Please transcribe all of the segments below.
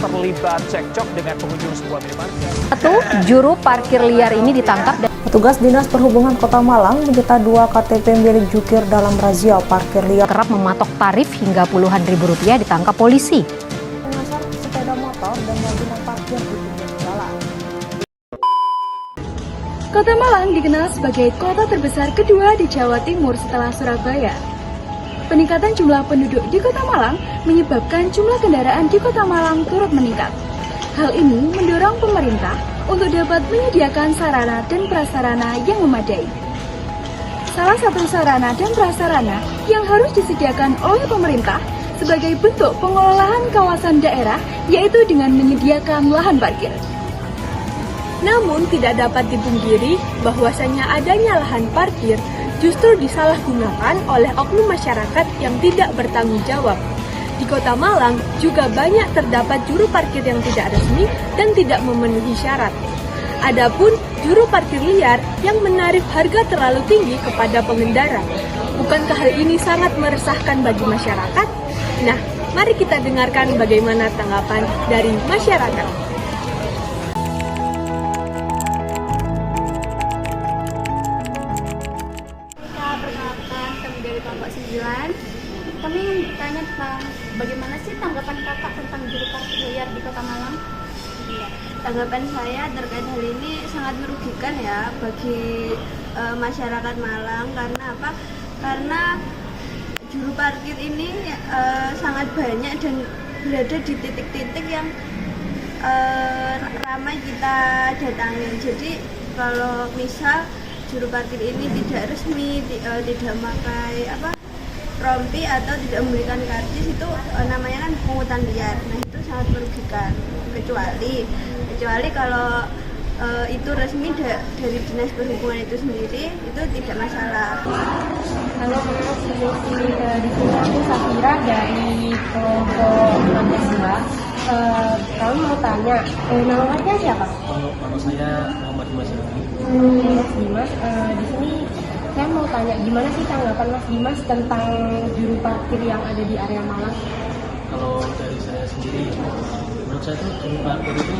terlibat cekcok dengan pengunjung sebuah minimarket. Satu juru parkir liar ini ditangkap dan Petugas Dinas Perhubungan Kota Malang menyita 2 KTP milik jukir dalam razia parkir liar. kerap mematok tarif hingga puluhan ribu rupiah ditangkap polisi. Mengasar sepeda motor dan mobil yang parkir di pinggir jalan. Kota Malang dikenal sebagai kota terbesar kedua di Jawa Timur setelah Surabaya. Peningkatan jumlah penduduk di Kota Malang menyebabkan jumlah kendaraan di Kota Malang turut meningkat. Hal ini mendorong pemerintah untuk dapat menyediakan sarana dan prasarana yang memadai. Salah satu sarana dan prasarana yang harus disediakan oleh pemerintah sebagai bentuk pengelolaan kawasan daerah yaitu dengan menyediakan lahan parkir. Namun tidak dapat dipungkiri bahwasanya adanya lahan parkir justru disalahgunakan oleh oknum masyarakat yang tidak bertanggung jawab. Di Kota Malang juga banyak terdapat juru parkir yang tidak resmi dan tidak memenuhi syarat. Adapun juru parkir liar yang menarik harga terlalu tinggi kepada pengendara. Bukankah hal ini sangat meresahkan bagi masyarakat? Nah, mari kita dengarkan bagaimana tanggapan dari masyarakat. Perkenalkan, kami dari kelompok 9. Kami ingin bertanya tentang bagaimana sih tanggapan kakak tentang juru parkir liar di Kota Malang? Iya, tanggapan saya terkait hal ini sangat merugikan ya bagi masyarakat Malang. Karena apa? Karena juru parkir ini sangat banyak dan berada di titik-titik yang ramai kita datangi. Jadi kalau misal juru parkir ini tidak resmi, tidak memakai rompi atau tidak memberikan karcis, itu namanya kan pungutan liar. Nah, itu sangat merugikan. Kecuali kalau itu resmi dari Dinas Perhubungan itu sendiri, itu tidak masalah. Halo, di sini aku Safira dari kelompok 16. Kami mau tanya, namanya siapa? Nama saya Muhammad Dimas. Mas Dimas, di sini saya mau tanya, gimana sih tanggapan Mas Dimas tentang juru parkir yang ada di area Malang? Kalau dari saya sendiri, menurut saya tuh juru parkir itu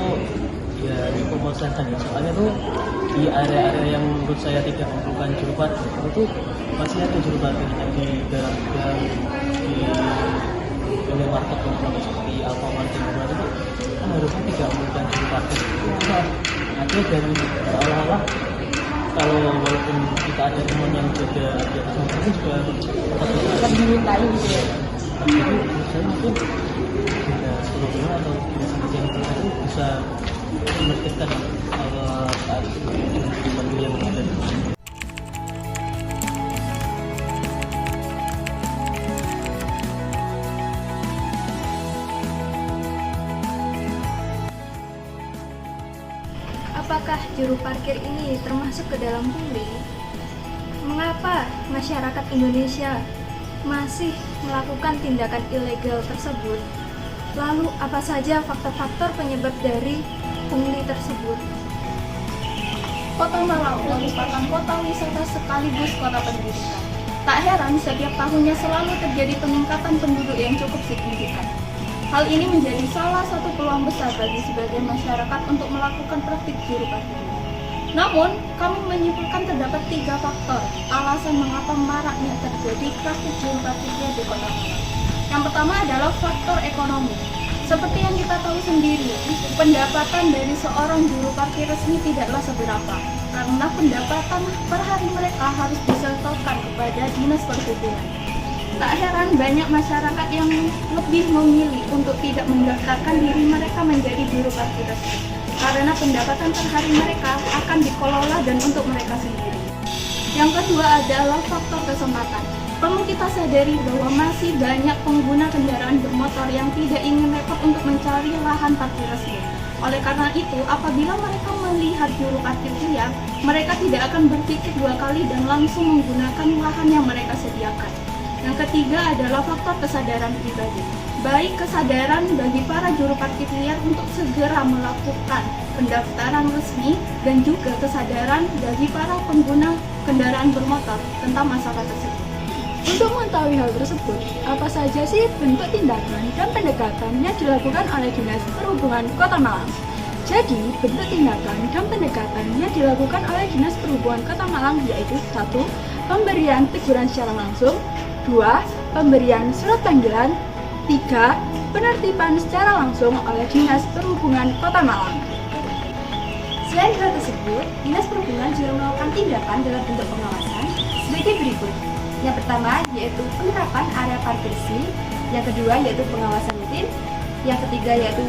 ya dipermasalahkan ya. Soalnya tuh di area-area yang menurut saya tidak memerlukan juru parkir itu masih ada juru parkir yang di dalam di minimarket seperti Alfamart dan Alfamart itu kan harusnya tidak memerlukan juru parkir. Itu ada dari seolah-olah kalau walaupun kita ada teman yang jaga di atas motor itu juga tetap dimintai gitu ya. Jadi menurut saya mungkin tidak perhubungan atau tidak sengaja yang kita itu bisa menertibkan saat pemilu yang ada. Apakah juru parkir ini termasuk ke dalam pungli? Mengapa masyarakat Indonesia masih melakukan tindakan ilegal tersebut? Lalu apa saja faktor-faktor penyebab dari pungli tersebut? Kota Malang merupakan kota wisata sekaligus kota pendidikan. Tak heran setiap tahunnya selalu terjadi peningkatan penduduk yang cukup signifikan. Hal ini menjadi salah satu peluang besar bagi sebagian masyarakat untuk melakukan praktik juru parkir. Namun, kami menyimpulkan terdapat 3 faktor alasan mengapa maraknya terjadi praktik juru parkir di Kota Malang. Yang pertama adalah faktor ekonomi. Seperti yang kita tahu sendiri, pendapatan dari seorang juru parkir resmi tidaklah seberapa, karena pendapatan per hari mereka harus disetorkan kepada Dinas Perhubungan. Tak heran banyak masyarakat yang lebih memilih untuk tidak mendaftarkan diri mereka menjadi juru parkir resmi, karena pendapatan per hari mereka akan dikelola dan untuk mereka sendiri. Yang kedua adalah faktor kesempatan. Perlu kita sadari bahwa masih banyak pengguna kendaraan bermotor yang tidak ingin repot untuk mencari lahan parkir resmi. Oleh karena itu, apabila mereka melihat juru parkir liar, mereka tidak akan berpikir 2 kali dan langsung menggunakan lahan yang mereka sediakan. Yang ketiga adalah faktor kesadaran pribadi. Baik kesadaran bagi para juru parkir liar untuk segera melakukan pendaftaran resmi dan juga kesadaran bagi para pengguna kendaraan bermotor tentang masalah tersebut. Untuk mengetahui hal tersebut, apa saja sih bentuk tindakan dan pendekatan yang dilakukan oleh Dinas Perhubungan Kota Malang? Jadi, bentuk tindakan dan pendekatan yang dilakukan oleh Dinas Perhubungan Kota Malang yaitu 1. Pemberian teguran secara langsung, 2. Pemberian surat panggilan, 3. Penertiban secara langsung oleh Dinas Perhubungan Kota Malang. Selain hal tersebut, Dinas Perhubungan juga melakukan tindakan dalam bentuk pengawasan sebagai berikut. Yang pertama yaitu penerapan area parkir bersih, yang kedua yaitu pengawasan rutin, yang ketiga yaitu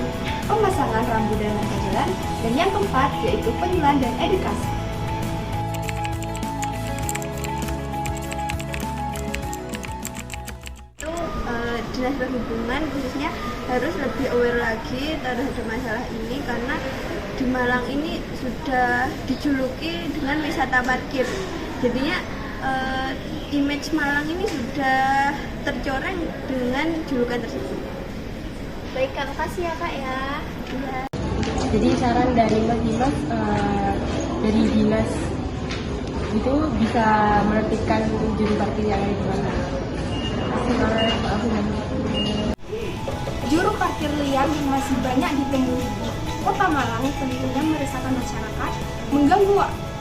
pemasangan rambu dan marka jalan, dan yang keempat yaitu penyuluhan dan edukasi. Dinas Perhubungan khususnya harus lebih aware lagi terhadap masalah ini karena di Malang ini sudah dijuluki dengan wisata parkir. Jadinya image Malang ini sudah tercoreng dengan julukan tersebut. Baik Kak, makasih ya Kak ya. Jadi saran dari Mas Dimas dari dinas itu bisa menertibkan juru parkir yang ada di mana? Juru parkir liar yang masih banyak ditemui di Kota Malang tentunya meresahkan masyarakat, mengganggu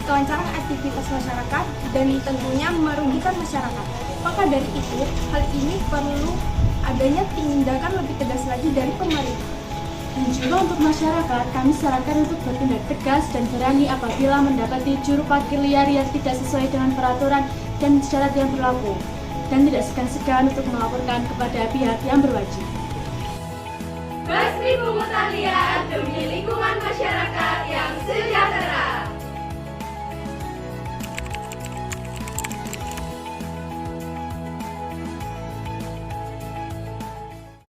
kelancaran aktivitas masyarakat, dan tentunya merugikan masyarakat. Maka dari itu, hal ini perlu adanya tindakan lebih tegas lagi dari pemerintah. Dan juga untuk masyarakat, kami sarankan untuk bertindak tegas dan berani apabila mendapati juru parkir liar yang tidak sesuai dengan peraturan dan syarat yang berlaku, dan tidak segan-segan untuk melaporkan kepada pihak yang berwajib. Basmi pungutan liar demi lingkungan masyarakat